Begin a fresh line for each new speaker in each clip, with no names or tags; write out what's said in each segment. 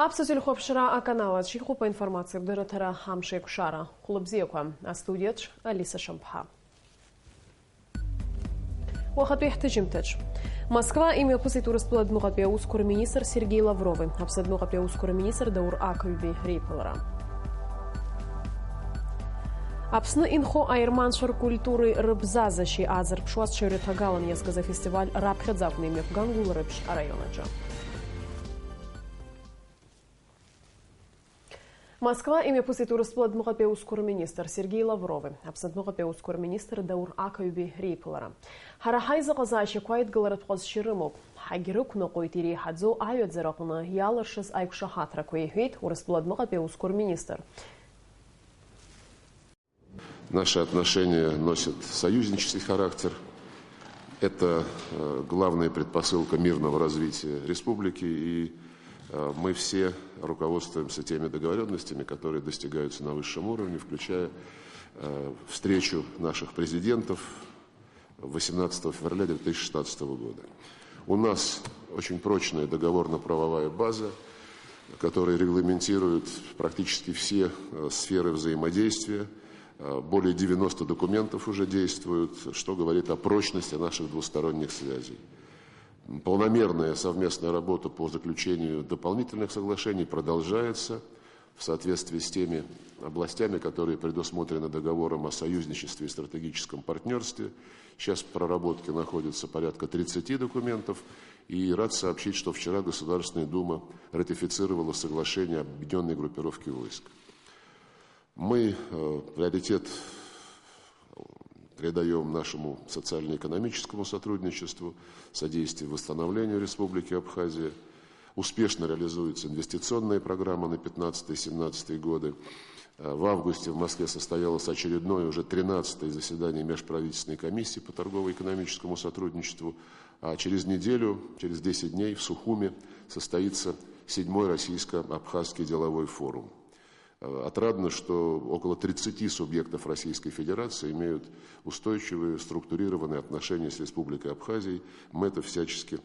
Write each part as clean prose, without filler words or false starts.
Абсолютно хопшира аканала чиху по информации бдыратара хамшек шара хулабзеква, а студиач Алиса Шампха. وقت يحتجمتج Москва имя посетил расплод ускор министр Сергей Лавровый, обсадил ускор министр Даур Акюби Рейпалара. Апсны инхо айрманшар культуры рыбзазащи азер пшуас шеритагалан язгаза фестиваль рабхедзавный имя Гангул рыбш районаджа. Москва имя посетил расплод ускор министр Сергей Лавровый, обсадил ускор министр Даур Акюби Рейпалара. Харахайза казачи квайт галарат қоз ширымок. Хагирык нокойтири хадзо айот зарақына яларшыз айкшахатра квейхвейт урасплодмаға ускор министр.
Наши отношения носят союзнический характер. Это главная предпосылка мирного развития республики. И мы все руководствуемся теми договоренностями, которые достигаются на высшем уровне, включая встречу наших президентов 18 февраля 2016 года. У нас очень прочная договорно-правовая база, которая регламентирует практически все сферы взаимодействия. Более 90 документов уже действуют, что говорит о прочности наших двусторонних связей. Полномерная совместная работа по заключению дополнительных соглашений продолжается в соответствии с теми областями, которые предусмотрены договором о союзничестве и стратегическом партнерстве. Сейчас в проработке находится порядка 30 документов. И рад сообщить, что вчера Государственная Дума ратифицировала соглашение об объединенной группировке войск. Мы приоритет придаем нашему социально-экономическому сотрудничеству, содействию восстановлению Республики Абхазия. Успешно реализуется инвестиционная программа на 15-17 годы. В августе в Москве состоялось очередное, уже 13-е заседание межправительственной комиссии по торгово-экономическому сотрудничеству. А через неделю, через 10 дней в Сухуме состоится 7-й российско-абхазский деловой форум. Отрадно, что около 30 субъектов Российской Федерации имеют устойчивые, структурированные отношения с Республикой Абхазией. Мы это всячески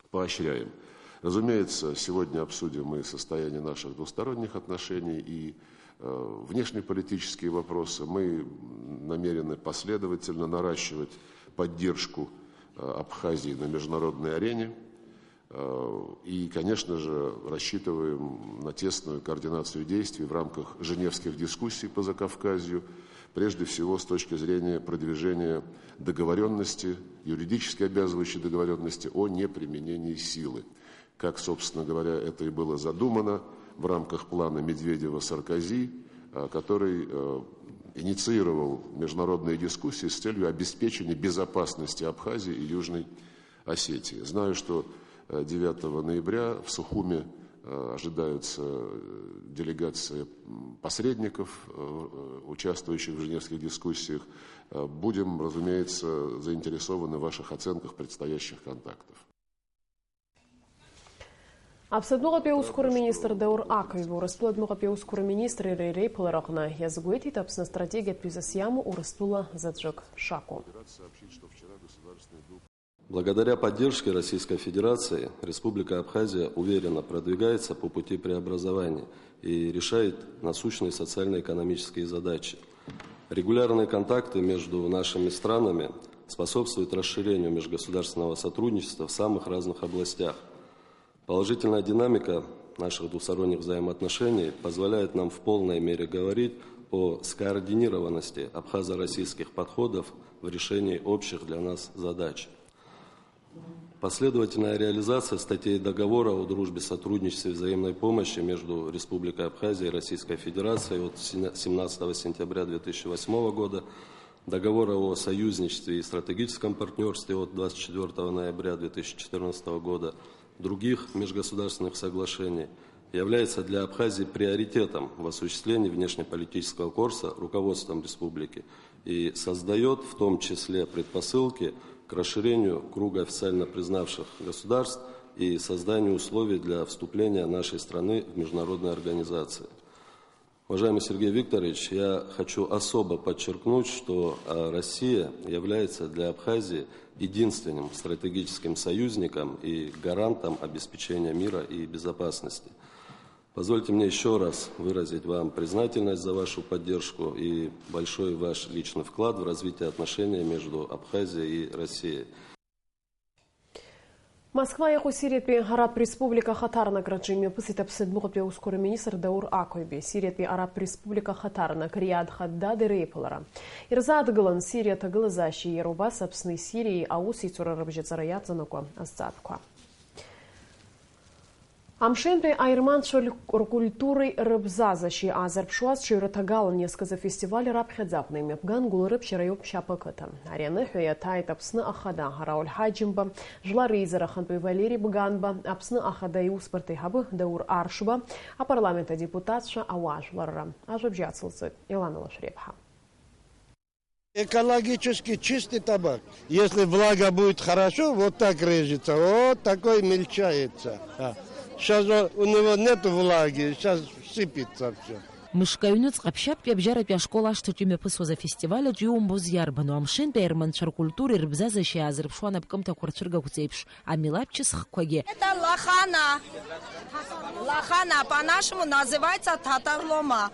поощряем. Разумеется, сегодня обсудим мы состояние наших двусторонних отношений и внешнеполитические вопросы. Мы намерены последовательно наращивать поддержку Абхазии на международной арене. И, конечно же, рассчитываем на тесную координацию действий в рамках женевских дискуссий по Закавказью, прежде всего с точки зрения продвижения договоренности, юридически обязывающей договоренности о неприменении силы. Как, собственно говоря, это и было задумано в рамках плана Медведева-Саркози, который инициировал международные дискуссии с целью обеспечения безопасности Абхазии и Южной Осетии. Знаю, что 9 ноября в Сухуме ожидаются делегации посредников, участвующих в женевских дискуссиях. Будем, разумеется, заинтересованы в ваших оценках предстоящих контактов.
Абсаднуға пеускуры министр Даур Акюбу, расплоднуға пеускуры министр Рейрей Паларахна, язгуэти тапсна стратегия пизасьяму у Растула Заджак Шаку.
Благодаря поддержке Российской Федерации Республика Абхазия уверенно продвигается по пути преобразования и решает насущные социально-экономические задачи. Регулярные контакты между нашими странами способствуют расширению межгосударственного сотрудничества в самых разных областях. Положительная динамика наших двусторонних взаимоотношений позволяет нам в полной мере говорить о скоординированности абхазо-российских подходов в решении общих для нас задач. Последовательная реализация статей договора о дружбе, сотрудничестве и взаимной помощи между Республикой Абхазия и Российской Федерацией от 17 сентября 2008 года, договора о союзничестве и стратегическом партнерстве от 24 ноября 2014 года, других межгосударственных соглашений является для Абхазии приоритетом в осуществлении внешнеполитического курса руководством республики и создает в том числе предпосылки к расширению круга официально признавших государств и созданию условий для вступления нашей страны в международные организации. Уважаемый Сергей Викторович, я хочу особо подчеркнуть, что Россия является для Абхазии единственным стратегическим союзником и гарантом обеспечения мира и безопасности. Позвольте мне еще раз выразить вам признательность за вашу поддержку и большой ваш личный вклад в развитие отношений между Абхазией и Россией.
Москва яху Сириетпе Араб Республика Хатарна граджиме пыситап сыдмугапе ускорый министр Даур Акойбе. Сириетпе Араб Республика Хатарна Криад Хаддады Рейпалара. Ирза адгылан Сирия тагылазащи Еруба собственной Сирии ауси цурарабжецараят зануко асцапква. Амшенпе айрманшоль культуры рыбзазащи азарпшуаз чуратагалан несказа фестиваль рабхедзапный мепган гулрыб ширайоп шапаката. Арены хуя тайт апсны ахада Рауль Хаджимба, жлары изараханпе Валерий Бганба, апсны ахада и успорты хабы Даур Аршба, а парламента депутатша Ауаш Ларра. Ажабжацлцы Илана Лашрепха.
Экологически чистый табак. Если влага будет хорошо, вот так режется, вот такой мельчается. Сейчас у него нет влаги, сейчас сыпется все.
Мышкаюнец капшап пебжара пяшкола что тюме пысоза фестиваля джиум боз ярбану амшин перманчар культуры рыбзазащи азрбшуана бкамта квартирга куцепш, а милапчис хкоге.
Это лахана. Лахана по-нашему называется татарлома.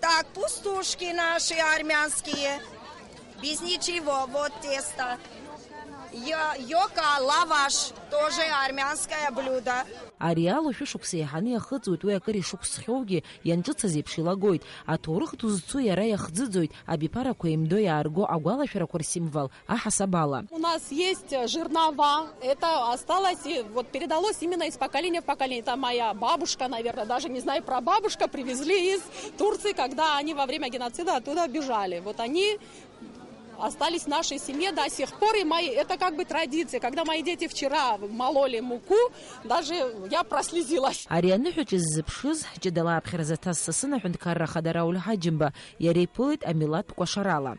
Так, пустушки наши армянские, без ничего, вот тесто. Йока, лаваш, тоже армянское блюдо.
Ариалу шушук сейхани ахыцует уякари шук схёвги янчыца зепшилагоит, а торых тузцу ярая хзыдзоит, а бипара коимдоя арго агуала феракурсимвал, а хасабала.
У нас есть жернова, это осталось, вот передалось именно из поколения в поколение. Это моя бабушка, наверное, даже не знаю, прабабушка привезли из Турции, когда они во время геноцида оттуда бежали. Вот они остались в нашей семье до сих пор, и это как бы традиция. Когда мои дети вчера мололи муку, даже я прослезилась.
Арианы хочет запшиз, ждала обхерзатас сына хунткара хадара Рауль Хаджимба, ярейпулит амилат кошарала.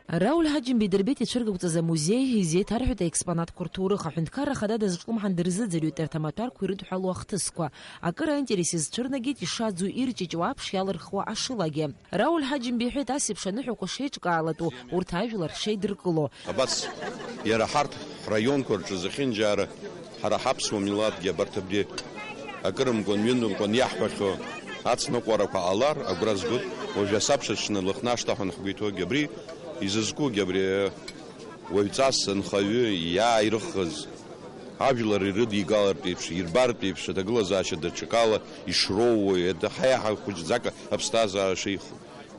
Рауль Хаджим бедербете чергута за музей, зи тархута экспонат культуры, хунткара хадада зашкум хандерзидзерю тертаматар курит халу ахтысква. Акара интересиз чернагети шадзу ирчич вапш ялырхва ашилаге. Рауль Хаджим бихет асип шануху кошеч галату, уртажулар шейдыркуло.
Абас ярахарт район корчзахин жара харахапсу милат гебартабде. Акарам гон миндум гон яхбахо. Ацноквараква алар агразгут, ожасапшачна лахнаштахан хбито гебри. Изызку гебре ойцас нхавы я ирхыз авилар ирыд игалар тепш ирбар тепш это глазача дочекала и шроу это хаяха худжака обстаза шейх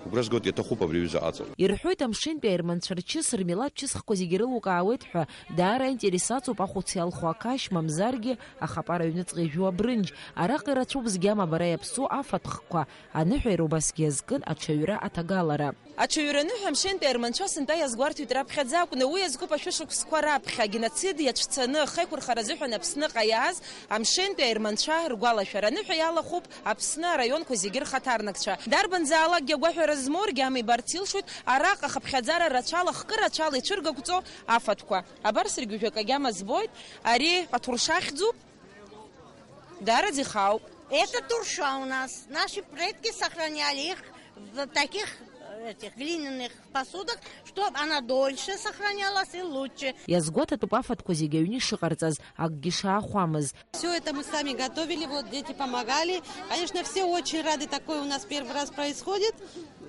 угрозгот это хупа привязаться.
Ирхой там шин перманчарчис рмилапчис хкозигиру кааветха дара интересацию по хоциал хуакаш мамзарги ахапара юнецги жуабрынж араки рачубз гяма барая псу афатхква анухи рубаскезгын ачаюра атагалара.
Ачаюраны хамшин перманчас инта язгварту трапхадзак но язгу пашушук скварапха геноцид ячцаны хайкур харазуху напсны каяз амшин перманча ргвала шараны хаяла хуп апсна район козигир хатарнакча дарбан зала гягваху Змор гами бартилшут арака хабхадзара рачала хкырачала чурга куцо афатква абар сергюка гама сбойт ари патуршахдзу дара дихау.
Это турша у нас. Наши предки сохраняли их в таких глиняных посудах, чтобы она дольше сохранялась и лучше.
Я с года тупафат козигеюни шикарцаз, а гиша ахуамаз.
Все это мы сами готовили, вот дети помогали. Конечно, все очень рады, такое у нас первый раз происходит.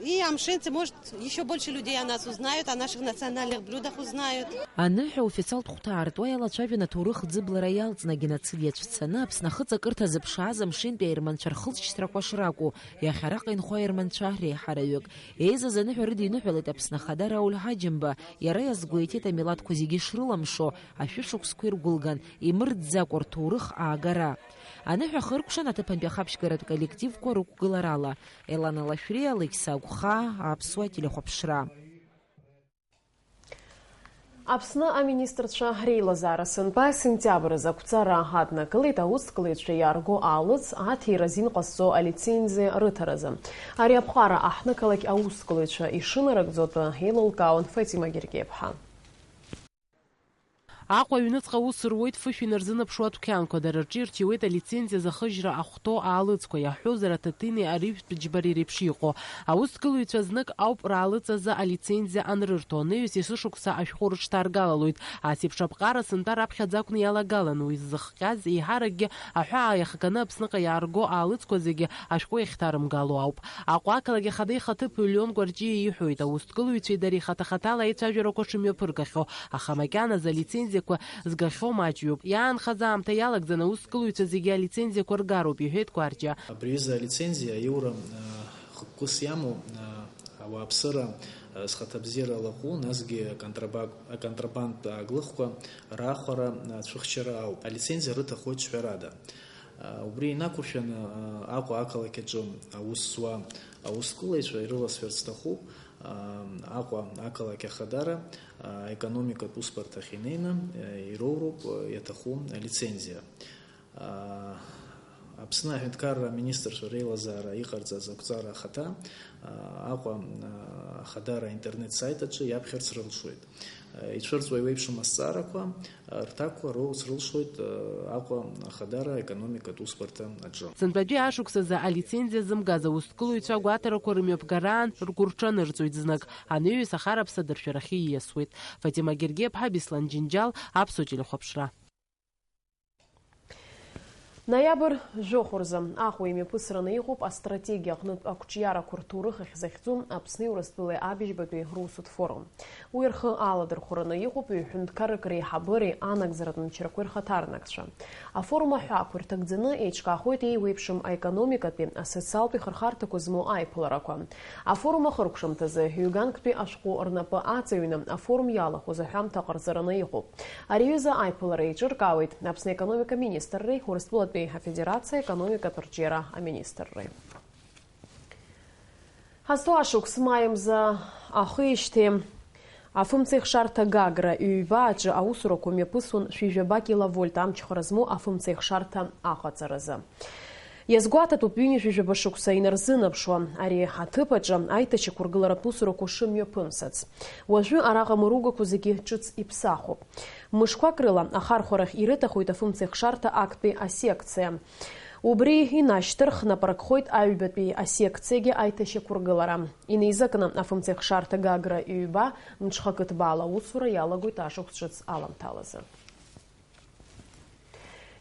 И амшинцы, может, еще больше людей о нас узнают, о наших национальных блюдах узнают.
Аннахи официал тухтар, твоя лачавина турых дзыбла роялц на геноцид ячцана, пснахыца кырта зыбшаз амшин пейрманчар хылч страквашраку, я харака инхуа ирманчахри хараюк. Эйза занахи рыдину хвелит апснахада Рауль Хаджимба, ярая сгуетета милат козиги шрыламшо, а фишук сквер гулган, и мырдзакор турых агара. Анахи хыркушан атапан бяхапшгарат коллектив корук гыларала. Элана Лашрия, Лекса Гуха, Апсуа телехопшра.
Апсна министрша Грейла зарасын па сентябрь закуцара хатна кылыта ускылычы ярго алыц ати разин қассо алицензия рытаразы. Ариапхара ахна калак аускылычы ишынырак зоты Хейлулкаун Фатима Гергепха.
Аҟәа аҩныҵҟа ус руеит фышә инарзынаԥшуа адәқьанқәа, дара рҿы ирҭиуеит алицензиа захыжьра ахәҭоу аалыҵқәа, иаҳҳәозар аҭаҭыни арыжәтә џьбареи реиԥш иҟоу. Аусгылаҩцәа знык ауп раалыҵазы алицензиа анрырҭо, аныҩс есышықәса ашәҟәы рыҽҭаргалалоит. Асеиԥш аԥҟара сынтәа раԥхьаӡа акәны иалагалан, уи ззыхҟьаз еиҳаракгьы аҳәаа иахганы Аԥсныҟа иаарго аалыҵқәа зегьы ашәҟәы иахьҭарымгало ауп. Аҟәа ақалақь ахада ихаҭыԥ Леон Гәарҷиа иҳәоит, аусгылаҩцәеи дареи хата-хатала аицәажәарақәа шымҩаԥыргахьоу, аха макьаназ алицензиақәа згахьоу маҷҩуп. Иаанхаз аамҭа иалагӡаны аусгылаҩцәа зегьы алицензиақәа ргароуп, иҳәеит Гәарҷиа.
Абри азы алицензиа аиура хықәкыс иамоу ауааԥсыра зхаҭабзиара лаҟәу, насгьы аконтрабандтә ааглыхқәа раахәара ацәыхьчара ауп. Алицензиа рыҭахоит ҿҳәарада. Убри инақәыршәаны Аҟәа ақалақь аҿы аус зуа аусгылаҩцәа ирыласҳәарц сҭахуп Аҟәа ақалақь ахадара аекономикатә усбарҭахь инеины ироуроуп иаҭаху алицензиа. Аԥсны аҳәынҭқарра аминистрцәа реилазаара иҟарҵаз ақәҵара ахаҭа Аҟәа ахадара аинтернет сайт аҿы иаԥхьарц рылшоит. Ицәырҵуа еиуеиԥшым азҵаарақәа рҭакқәа роуц рылшоит Аҟәа ахадара аекономикатә усбарҭа аҿы.
Сынтәатәи ашықәсазы алицензиа зымгаз аусгылаҩцәа агәаҭарақәа рымҩаԥгараан ргәы рҽанырҵоит знык. Аныҩс ахараԥса дыршәарахьы ииасуеит. Фатима Гергиԥҳа, Беслан Џьынџьал, Аԥсуа телехәаԥшра.
Ноиабр жохурза Аҟәа имҩаԥысраны иҟоуп астратегиа аҟнытә ақәҿиарақәа рҭоурых ахьзахьӡу Аԥсни Урыстәылеи Абыжьбатәи русутә форум. Уи рхы аладырхәыраны иҟоуп ҩ-ҳәынҭқаррак реиҳабыреи анагӡаратә мчрақәеи рхаҭарнакцәа. Афорум аҳәаақәа ирҭагӡаны еиҿкаахоит еиуеиԥшым аекономикатәи, асоциалтәи хырхарҭақәа змоу аиԥыларақәа. Афорум ахыркәшамҭазы ҩ-ганктәи ашәҟәы рнапы аҵаҩны афорум иалахәыз аҳәамҭа ҟарҵараны иҟоуп. Ари аҩыза аиԥылара еиҿыркаауеит Аԥсны аекономика министрреи Урыстәылатәи Афедерация экономикатә рҿиара аминистрреи. Ҳазҭоу ашықәс маиамза ахижьҭеи афымцеихшарҭа Гагра ҩба аҿы аусурақәа мҩаԥысуан 7 киловольт амчхара змоу афымцеихшарҭа аҟаҵаразы. Иазгәаҭатәуп ҩынҩажәижәаба шықәса инарзынаԥшуа ари аҭыԥ аҿы аиҭашьақәыргыларатә усурақәа шымҩаԥымсац. Уажәы араҟа мыругақәа зегьы ҿыц иԥсахуп. Мышқәак рыла ахархәарахь ирыҭахоит афымцеихшарҭа актәи асекциа. Убри инашьҭырхны апаркхоит аҩбатәи асекциагьы аиҭашьақәыргылара. Инеизакны афымцеихшарҭа Гагра ҩба мҽхакыҭбаала аусура иалагоит ашықәс ҿыц аламҭалазы.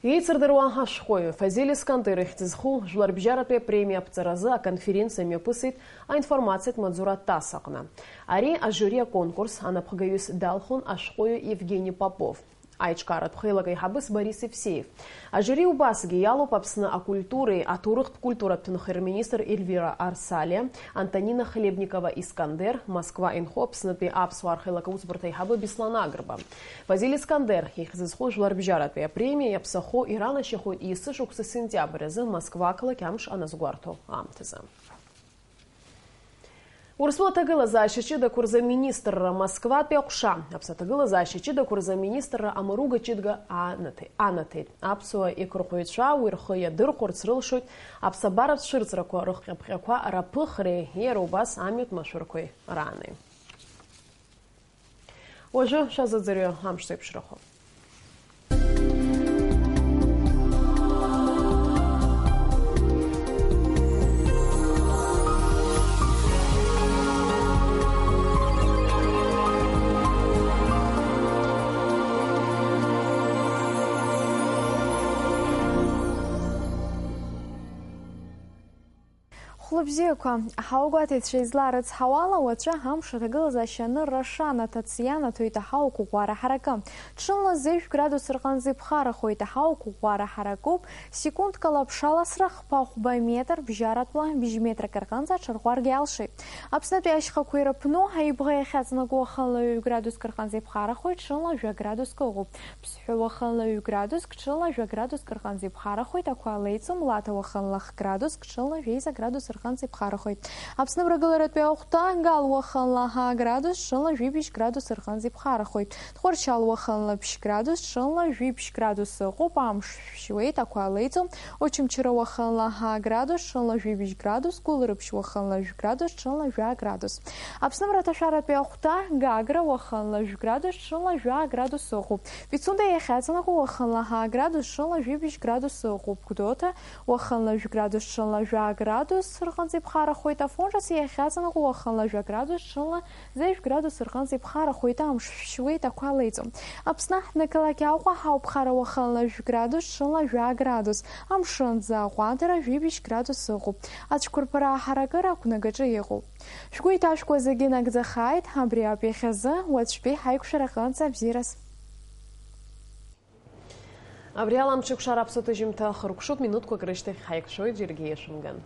Еицырдыруа ашәҟәыҩ Фазиль Искандер ихьӡызху жәларбжьаратәи апремиа аԥҵаразы аконференциа мҩаԥысит аинформациатә маҵура ТАСС аҟны. Ари ажюри аконкурс анапхгаҩыс далхон ашәҟәыҩ Евгений Попов. Аиҿкааратә хеилак аиҳабыс Борис Евсеев. Ажюри убасгьы иалоуп Аԥсны акультуреи аҭоурыхтә культуратә ҭынхаҩ министр Эльвира Арсалиа, Антонина Хлебникова Искандер, Москва инхо Аԥснытәи аԥсуаа рхеилак аусбарҭа аиҳабы Беслан Агрба. Фазиль Искандер ихьӡызху жәларбжьаратәи апремиа иаԥсахо иранашьахоит есышықәса сентиабр азы Москва ақалақь амш аназгәарҭо аамҭазы. Урыстәыла аҭагылазаашьа ҷыдақәа рзы аминистрра Москватәи аҟәша, Аԥсны аҭагылазаашьа ҷыдақәа рзы аминистрра Амаруга ҷыдга анаҭеит. Аԥсуа еиқәырхәаҩцәа уи рхы иадырхәарц рылшоит аԥсабаратә цәырҵрақәа рыхҟьаԥҟьақәа раԥыхреи, иара убас амҩатә машәырқәеи раани. Уажәы шәазыӡырҩы амшқәа еиԥшрахоуп.
Хәлыбзиақәа, аҳауагәаҭеицәа изларыцҳауала уаҵәы амш аҭагылазаашьа анырра шанаҭац ианаҭоит аҳауа қәыӷәӷәара ҳаракы. Ҽынла 7 градус рҟынӡа иԥхарахоит аҳауа қәыӷәӷәара ҳаракуп, секундкала ԥшаласра хԥа-хәба метр бжьаратәла бжь-метрак рҟынӡа аҽарӷәаргьы алшеит. Аԥснытәи ашьхақәа ирыԥну аибӷа иахьаҵнаго ахала 1 градуск рҟынӡа иԥхарахоит, ҽынла 2 градуск ыҟоуп. Ԥсҳәы уахынла 1 градуск, ҽынла 2 градуск рҟынӡа иԥхарахоит, ақәа алеиҵым, Лата уахынла 1 градуск, ҽынла 2 градус рҟынӡа рҟынӡа иԥхарахоит. Аԥсны мрагыларатәи аухәҭа Гал уахынла 2 градус, шынла 7 градус рҟынӡа иԥхарахоит. Тхәарчал уахынла 5 градус, шынла 7 градус ыҟоуп, амш шәшьуеит, ақәа алеиҵом. Очамчыра уахынла 2 градус, шынла 7 градус, Гәылрыԥшь уахынла 1 градус, шынла 2 градус. Аԥсны мраҭашәаратәи аухәҭа Гагра уахынла 1 градус, шынла 2 градус ыҟоуп. Пицунда иахьаҵанакуа уахынла 2 градус, шынла 7 градус ыҟоуп. Гәдоуҭа уахынла 1 градус, шынла 2 градус рҟынӡа иԥхарахоит. Афонжас иахьаҵанакуа уахынла 2 градус, шынла 9 градус рҟынӡа иԥхарахоит, амш шәшьуеит, ақәа алеиҵом. Аԥсны ҳныкылак Аҟәа ҳауԥхара уахынла 1 градус, шынла 2 градус, амшынӡа аҟәандара 7 градус ыҟоуп. Ацәқәырԥара аҳаракыра ақәнагаҿы иҟоуп. Шәгәы иҭашәкуа зегьы нагӡахааит, абри ауп иахьазы, уаҵәтәи ҳаиқәшәараҟынӡа бзиарас.
Абри ала амҽықәшара аԥсыҭ ажьымҭа хыркәшоуп, минуҭқәак рышьҭахь ҳаиқәшәоит џьаргьы иашәымган.